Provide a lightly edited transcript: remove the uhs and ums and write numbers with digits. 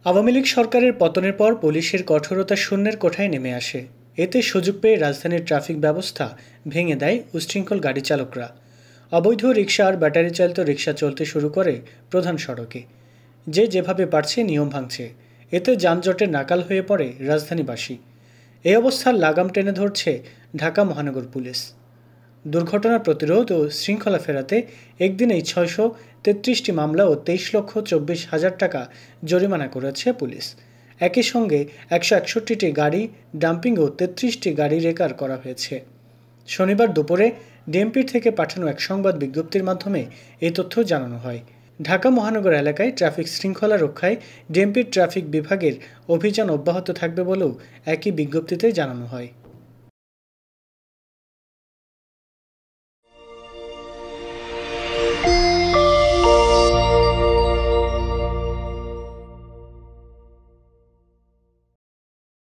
আওয়ামী লীগ সরকারের পতনের পর পুলিশের কঠোরতা শূন্যের কোঠায় নেমে আসে। এতে সুযোগ পেয়ে রাজধানীর ট্রাফিক ব্যবস্থা ভেঙে দেয় উচ্ছৃঙ্খল গাড়ি চালকরা। অবৈধ রিকশা আর ব্যাটারি চালিত রিকশা চলতে শুরু করে প্রধান সড়কে। যে যেভাবে পারছে নিয়ম ভাঙছে। এতে যানজটে নাকাল হয়ে পড়ে রাজধানীবাসী। এই অবস্থার লাগাম টেনে ধরছে ঢাকা মহানগর পুলিশ। দুর্ঘটনা প্রতিরোধ ও শৃঙ্খলা ফেরাতে একদিনেই ৬৩৩টি মামলা ও ২৩,২৪,০০০ টাকা জরিমানা করেছে পুলিশ। একই সঙ্গে ১৬১টি গাড়ি ডাম্পিং ও ৩৩টি গাড়ি রেকার করা হয়েছে। শনিবার দুপুরে ডিএমপির থেকে পাঠানো এক সংবাদ বিজ্ঞপ্তির মাধ্যমে এই তথ্য জানানো হয়। ঢাকা মহানগর এলাকায় ট্রাফিক শৃঙ্খলা রক্ষায় ডিএমপির ট্রাফিক বিভাগের অভিযান অব্যাহত থাকবে বলেও একই বিজ্ঞপ্তিতে জানানো হয়।